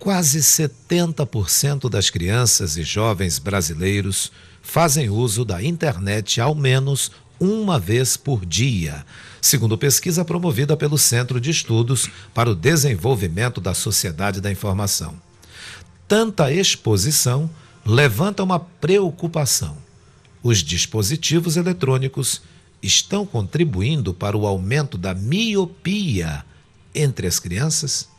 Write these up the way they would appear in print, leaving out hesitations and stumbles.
Quase 70% das crianças e jovens brasileiros fazem uso da internet ao menos uma vez por dia, segundo pesquisa promovida pelo Centro de Estudos para o Desenvolvimento da Sociedade da Informação. Tanta exposição levanta uma preocupação. Os dispositivos eletrônicos estão contribuindo para o aumento da miopia entre as crianças?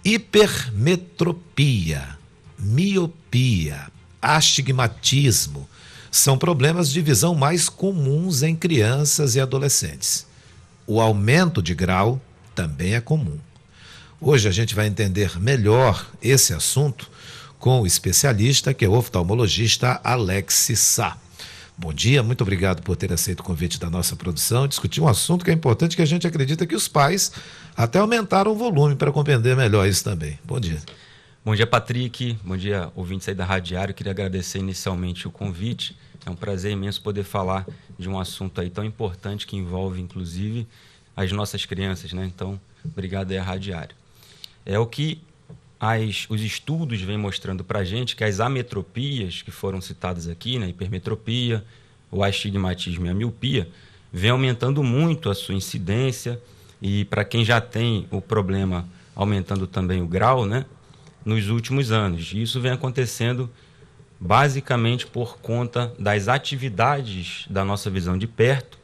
Hipermetropia, miopia, astigmatismo são problemas de visão mais comuns em crianças e adolescentes. O aumento de grau também é comum. Hoje a gente vai entender melhor esse assunto com o especialista, que é o oftalmologista Alex Sá. Bom dia, muito obrigado por ter aceito o convite da nossa produção. Discutir um assunto que é importante, que a gente acredita que os pais até aumentaram o volume para compreender melhor isso também. Bom dia. Bom dia, Patrick. Bom dia, ouvintes aí da Rádio Diário. Queria agradecer inicialmente o convite. É um prazer imenso poder falar de um assunto aí tão importante que envolve, inclusive, as nossas crianças, né? Então, obrigado aí à Rádio Diário. É o que os estudos vêm mostrando para a gente, que as ametropias que foram citadas aqui, né, hipermetropia, o astigmatismo e a miopia, vem aumentando muito a sua incidência e para quem já tem o problema aumentando também o grau, né, nos últimos anos. E isso vem acontecendo basicamente por conta das atividades da nossa visão de perto,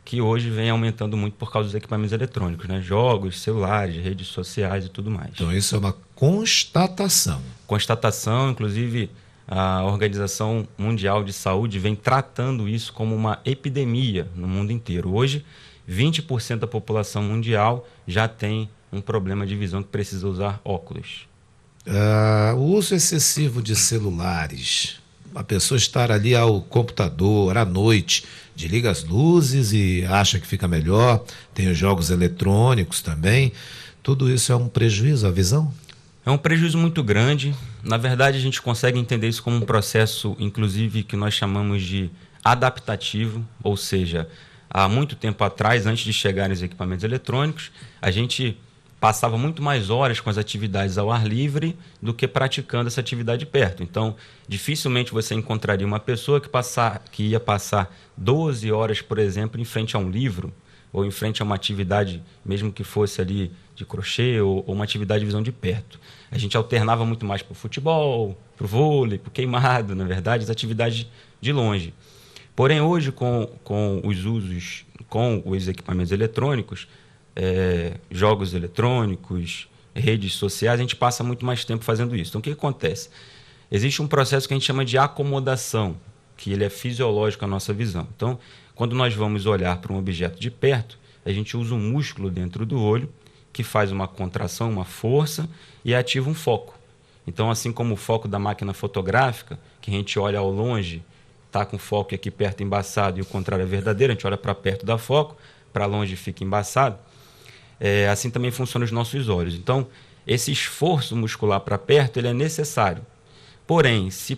que hoje vem aumentando muito por causa dos equipamentos eletrônicos, né? Jogos, celulares, redes sociais e tudo mais. Então isso é uma constatação. Constatação, inclusive a Organização Mundial de Saúde vem tratando isso como uma epidemia no mundo inteiro. Hoje, 20% da população mundial já tem um problema de visão que precisa usar óculos. O uso excessivo de celulares, a pessoa estar ali ao computador à noite, desliga as luzes e acha que fica melhor, tem os jogos eletrônicos também, tudo isso é um prejuízo à visão? É um prejuízo muito grande. Na verdade, a gente consegue entender isso como um processo, inclusive, que nós chamamos de adaptativo, ou seja, há muito tempo atrás, antes de chegarem os equipamentos eletrônicos, a gente passava muito mais horas com as atividades ao ar livre do que praticando essa atividade perto. Então, dificilmente você encontraria uma pessoa que ia passar 12 horas, por exemplo, em frente a um livro ou em frente a uma atividade, mesmo que fosse ali de crochê ou uma atividade de visão de perto. A gente alternava muito mais para o futebol, para o vôlei, para o queimado, na verdade, as atividades de longe. Porém, hoje, com os usos, com os equipamentos eletrônicos, jogos eletrônicos, redes sociais, a gente passa muito mais tempo fazendo isso. Então, o que acontece? Existe um processo que a gente chama de acomodação, que ele é fisiológico à nossa visão. Então, quando nós vamos olhar para um objeto de perto, a gente usa um músculo dentro do olho que faz uma contração, uma força e ativa um foco. Então, assim como o foco da máquina fotográfica, que a gente olha ao longe, está com o foco aqui perto embaçado e o contrário é verdadeiro, a gente olha para perto dá foco, para longe fica embaçado. Assim também funcionam os nossos olhos. Então, esse esforço muscular para perto ele é necessário. Porém, se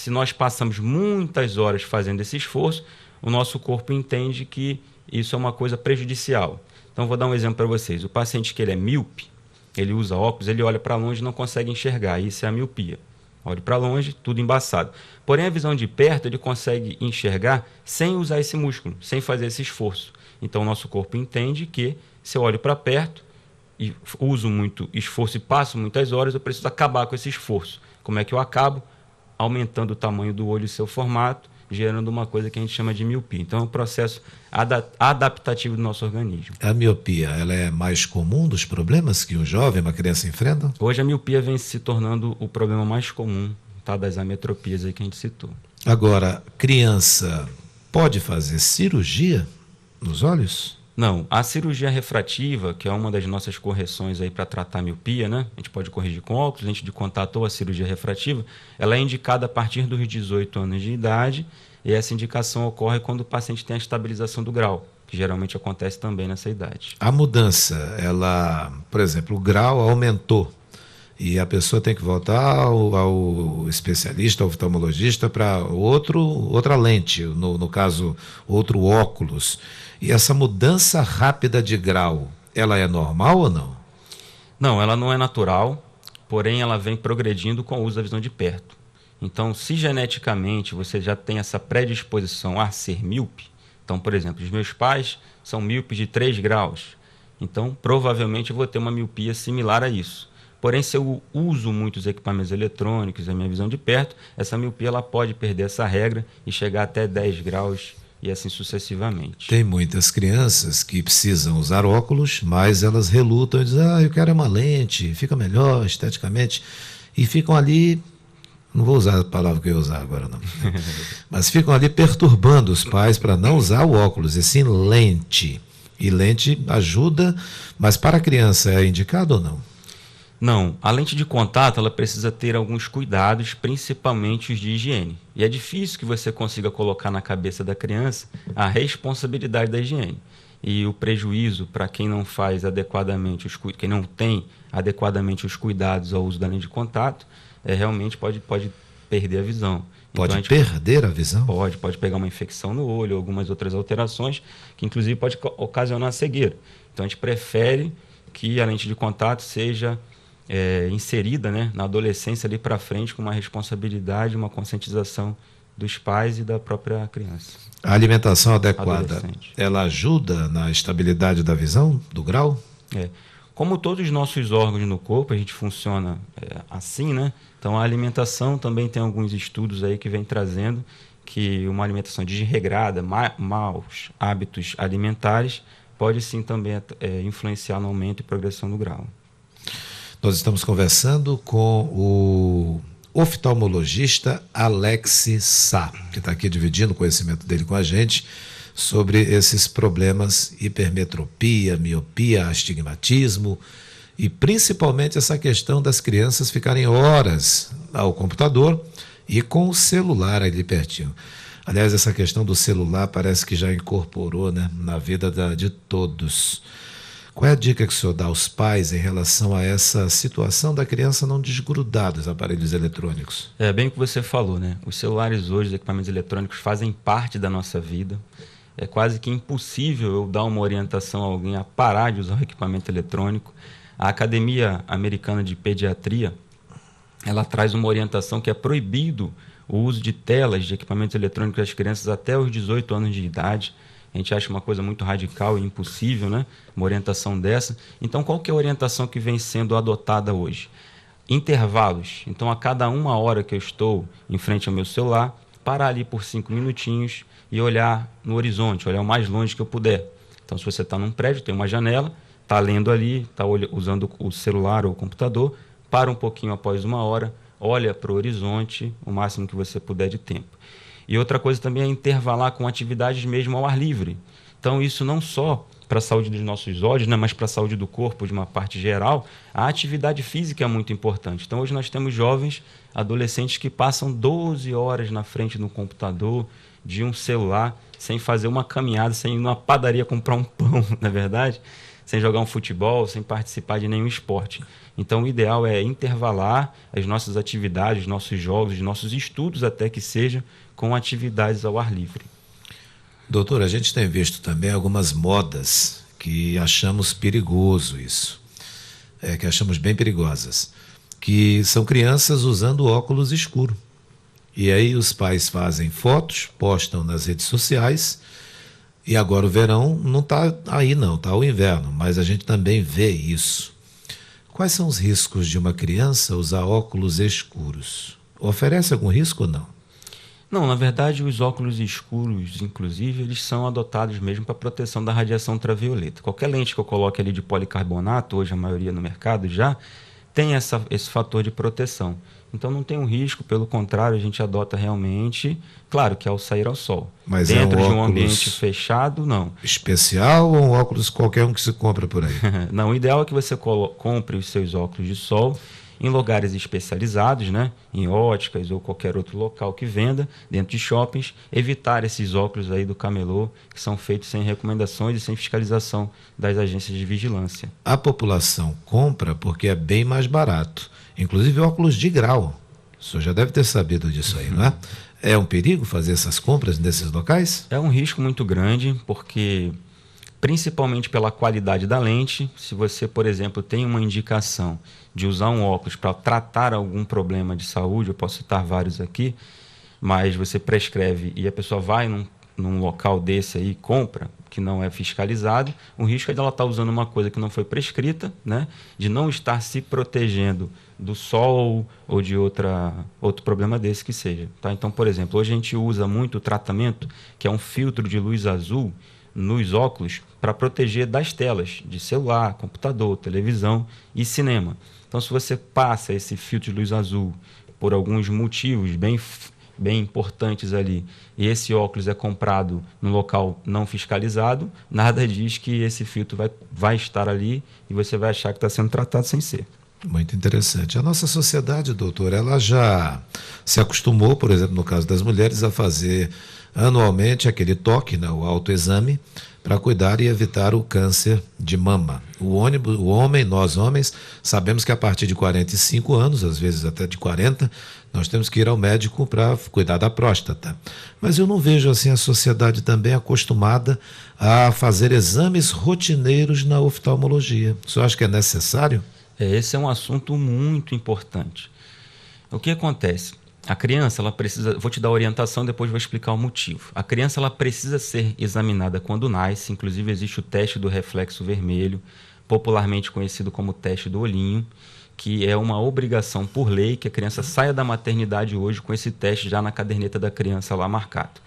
nós passamos muitas horas fazendo esse esforço, o nosso corpo entende que isso é uma coisa prejudicial. Então, vou dar um exemplo para vocês. O paciente que ele é míope, ele usa óculos, ele olha para longe e não consegue enxergar. Isso é a miopia. Olha para longe, tudo embaçado. Porém, a visão de perto, ele consegue enxergar sem usar esse músculo, sem fazer esse esforço. Então, o nosso corpo entende que se eu olho para perto e uso muito esforço e passo muitas horas, eu preciso acabar com esse esforço. Como é que eu acabo? Aumentando o tamanho do olho e seu formato, gerando uma coisa que a gente chama de miopia. Então, é um processo adaptativo do nosso organismo. A miopia, ela é mais comum dos problemas que um jovem, uma criança enfrenta? Hoje, a miopia vem se tornando o problema mais comum, tá, das ametropias aí que a gente citou. Agora, criança pode fazer cirurgia nos olhos? Não, a cirurgia refrativa, que é uma das nossas correções aí para tratar a miopia, né? A gente pode corrigir com óculos, lente de contato ou a cirurgia refrativa, ela é indicada a partir dos 18 anos de idade e essa indicação ocorre quando o paciente tem a estabilização do grau, que geralmente acontece também nessa idade. A mudança, ela, por exemplo, o grau aumentou e a pessoa tem que voltar ao especialista, ao oftalmologista, para outra lente, no caso, outro óculos. E essa mudança rápida de grau, ela é normal ou não? Não, ela não é natural, porém ela vem progredindo com o uso da visão de perto. Então, se geneticamente você já tem essa predisposição a ser míope, então, por exemplo, os meus pais são míopes de 3 graus, então provavelmente eu vou ter uma miopia similar a isso. Porém, se eu uso muitos equipamentos eletrônicos, a minha visão de perto, essa miopia ela pode perder essa regra e chegar até 10 graus e assim sucessivamente. Tem muitas crianças que precisam usar óculos, mas elas relutam e dizem, eu quero uma lente, fica melhor esteticamente, e ficam ali. Não vou usar a palavra que eu ia usar agora, não. Mas ficam ali perturbando os pais para não usar o óculos, e sim lente. E lente ajuda, mas para a criança é indicado ou não? Não. A lente de contato ela precisa ter alguns cuidados, principalmente os de higiene. E é difícil que você consiga colocar na cabeça da criança a responsabilidade da higiene. E o prejuízo para quem não faz adequadamente, quem não tem adequadamente os cuidados ao uso da lente de contato, realmente pode perder a visão. Pode perder a visão? Pode pegar uma infecção no olho, algumas outras alterações, que inclusive pode ocasionar cegueira. Então a gente prefere que a lente de contato seja inserida, né, na adolescência ali para frente, com uma responsabilidade, uma conscientização dos pais e da própria criança. A alimentação adequada, ela ajuda na estabilidade da visão, do grau? Como todos os nossos órgãos no corpo, a gente funciona assim, né? Então, a alimentação também tem alguns estudos aí que vem trazendo que uma alimentação desregrada, maus hábitos alimentares, pode sim também influenciar no aumento e progressão do grau. Nós estamos conversando com o oftalmologista Alex Sá, que está aqui dividindo o conhecimento dele com a gente sobre esses problemas, hipermetropia, miopia, astigmatismo e principalmente essa questão das crianças ficarem horas ao computador e com o celular ali pertinho. Aliás, essa questão do celular parece que já incorporou, né, na vida de todos. Qual é a dica que o senhor dá aos pais em relação a essa situação da criança não desgrudar dos aparelhos eletrônicos? É bem o que você falou, né? Os celulares hoje, os equipamentos eletrônicos fazem parte da nossa vida. É quase que impossível eu dar uma orientação a alguém a parar de usar o equipamento eletrônico. A Academia Americana de Pediatria, ela traz uma orientação que é proibido o uso de telas de equipamentos eletrônicos das crianças até os 18 anos de idade. A gente acha uma coisa muito radical e impossível, né? Uma orientação dessa. Então, qual que é a orientação que vem sendo adotada hoje? Intervalos. Então, a cada 1 hora que eu estou em frente ao meu celular, parar ali por 5 minutinhos e olhar no horizonte, olhar o mais longe que eu puder. Então, se você está num prédio, tem uma janela, está lendo ali, está usando o celular ou o computador, para um pouquinho após 1 hora, olha para o horizonte o máximo que você puder de tempo. E outra coisa também é intervalar com atividades mesmo ao ar livre. Então, isso não só para a saúde dos nossos olhos, né, mas para a saúde do corpo de uma parte geral, a atividade física é muito importante. Então, hoje nós temos jovens, adolescentes que passam 12 horas na frente do computador, de um celular, sem fazer uma caminhada, sem ir numa padaria comprar um pão, na verdade, sem jogar um futebol, sem participar de nenhum esporte. Então, o ideal é intervalar as nossas atividades, os nossos jogos, os nossos estudos, até que seja, com atividades ao ar livre. Doutor, a gente tem visto também algumas modas que achamos perigoso isso, que achamos bem perigosas, que são crianças usando óculos escuros. E aí os pais fazem fotos, postam nas redes sociais, e agora o verão não está aí não, está o inverno, mas a gente também vê isso. Quais são os riscos de uma criança usar óculos escuros? Oferece algum risco ou não? Não, na verdade, os óculos escuros, inclusive, eles são adotados mesmo para proteção da radiação ultravioleta. Qualquer lente que eu coloque ali de policarbonato, hoje a maioria no mercado já, tem esse fator de proteção. Então não tem um risco, pelo contrário, a gente adota realmente, claro que ao sair ao sol. Mas dentro é de um ambiente fechado, não. Especial ou um óculos qualquer um que se compra por aí? Não, o ideal é que você compre os seus óculos de sol em lugares especializados, né? Em óticas ou qualquer outro local que venda, dentro de shoppings, evitar esses óculos aí do camelô, que são feitos sem recomendações e sem fiscalização das agências de vigilância. A população compra porque é bem mais barato, inclusive óculos de grau. O senhor já deve ter sabido disso aí, não é? É um perigo fazer essas compras nesses locais? É um risco muito grande, porque principalmente pela qualidade da lente. Se você, por exemplo, tem uma indicação de usar um óculos para tratar algum problema de saúde, eu posso citar vários aqui, mas você prescreve e a pessoa vai num local desse aí e compra, que não é fiscalizado, o risco é de ela estar usando uma coisa que não foi prescrita, né? De não estar se protegendo do sol ou de outro problema desse que seja. Tá? Então, por exemplo, hoje a gente usa muito o tratamento, que é um filtro de luz azul nos óculos para proteger das telas de celular, computador, televisão e cinema. Então, se você passa esse filtro de luz azul por alguns motivos bem importantes ali, e esse óculos é comprado no local não fiscalizado, nada diz que esse filtro vai estar ali e você vai achar que está sendo tratado sem ser. Muito interessante. A nossa sociedade, doutor, ela já se acostumou, por exemplo, no caso das mulheres, a fazer anualmente aquele toque, né, o autoexame, para cuidar e evitar o câncer de mama. Nós homens, sabemos que a partir de 45 anos, às vezes até de 40, nós temos que ir ao médico para cuidar da próstata. Mas eu não vejo assim a sociedade também acostumada a fazer exames rotineiros na oftalmologia. O senhor acha que é necessário? Esse é um assunto muito importante. O que acontece? A criança, ela precisa... Vou te dar a orientação, depois vou explicar o motivo. A criança, ela precisa ser examinada quando nasce. Inclusive, existe o teste do reflexo vermelho, popularmente conhecido como teste do olhinho, que é uma obrigação por lei que a criança saia da maternidade hoje com esse teste já na caderneta da criança lá marcado.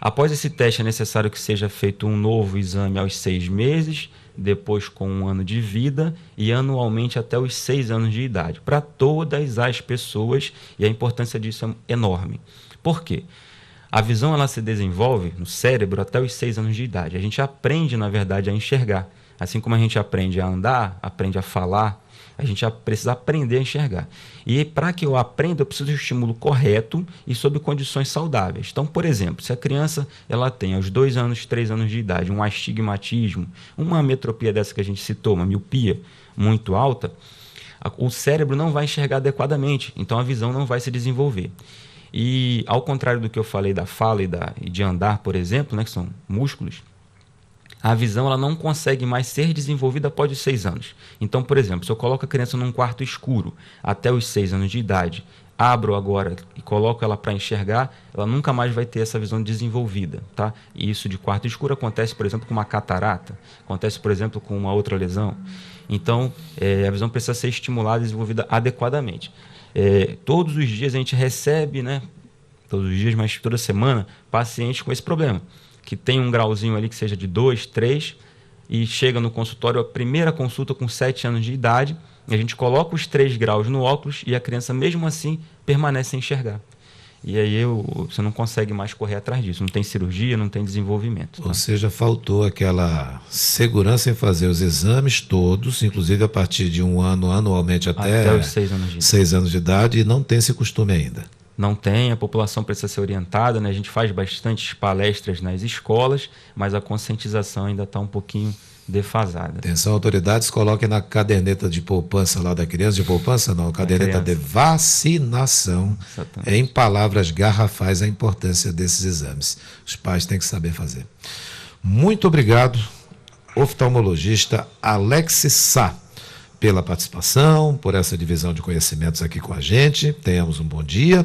Após esse teste, é necessário que seja feito um novo exame aos 6 meses, depois com 1 ano de vida e anualmente até os 6 anos de idade, para todas as pessoas, e a importância disso é enorme. Por quê? A visão ela se desenvolve no cérebro até os 6 anos de idade. A gente aprende, na verdade, a enxergar. Assim como a gente aprende a andar, aprende a falar, a gente precisa aprender a enxergar. E para que eu aprenda, eu preciso de um estímulo correto e sob condições saudáveis. Então, por exemplo, se a criança ela tem aos 2 anos, 3 anos de idade, um astigmatismo, uma ametropia dessa que a gente citou, uma miopia muito alta, o cérebro não vai enxergar adequadamente, então a visão não vai se desenvolver. E ao contrário do que eu falei da fala e de andar, por exemplo, né, que são músculos, a visão ela não consegue mais ser desenvolvida após os 6 anos. Então, por exemplo, se eu coloco a criança num quarto escuro até os 6 anos de idade, abro agora e coloco ela para enxergar, ela nunca mais vai ter essa visão desenvolvida. Tá? E isso de quarto escuro acontece, por exemplo, com uma catarata, acontece, por exemplo, com uma outra lesão. Então, a visão precisa ser estimulada e desenvolvida adequadamente. Todos os dias a gente recebe, né, todos os dias, mas toda semana, pacientes com esse problema, que tem um grauzinho ali que seja de 2, 3 e chega no consultório, a primeira consulta com 7 anos de idade, e a gente coloca os 3 graus no óculos e a criança mesmo assim permanece sem enxergar. E aí você não consegue mais correr atrás disso, não tem cirurgia, não tem desenvolvimento. Tá? Ou seja, faltou aquela segurança em fazer os exames todos, inclusive a partir de 1 ano, anualmente até os 6 anos de idade. 6 anos de idade, e não tem esse costume ainda. Não tem, a população precisa ser orientada, né? A gente faz bastantes palestras nas escolas, mas a conscientização ainda está um pouquinho defasada. Atenção, autoridades, coloquem na caderneta de poupança lá da criança, de poupança não, caderneta de vacinação, exatamente, em palavras garrafais, a importância desses exames. Os pais têm que saber fazer. Muito obrigado, oftalmologista Alex Sá, pela participação, por essa divisão de conhecimentos aqui com a gente. Tenhamos um bom dia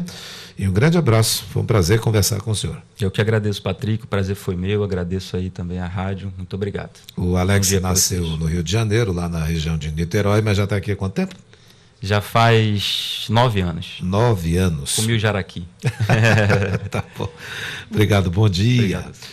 e um grande abraço. Foi um prazer conversar com o senhor. Eu que agradeço, Patrick, o prazer foi meu, agradeço aí também a rádio, muito obrigado. O Alex nasceu no Rio de Janeiro, lá na região de Niterói, mas já está aqui há quanto tempo? Já faz 9 anos. 9 anos. Comi o jaraqui. Tá bom. Obrigado, bom dia. Obrigado.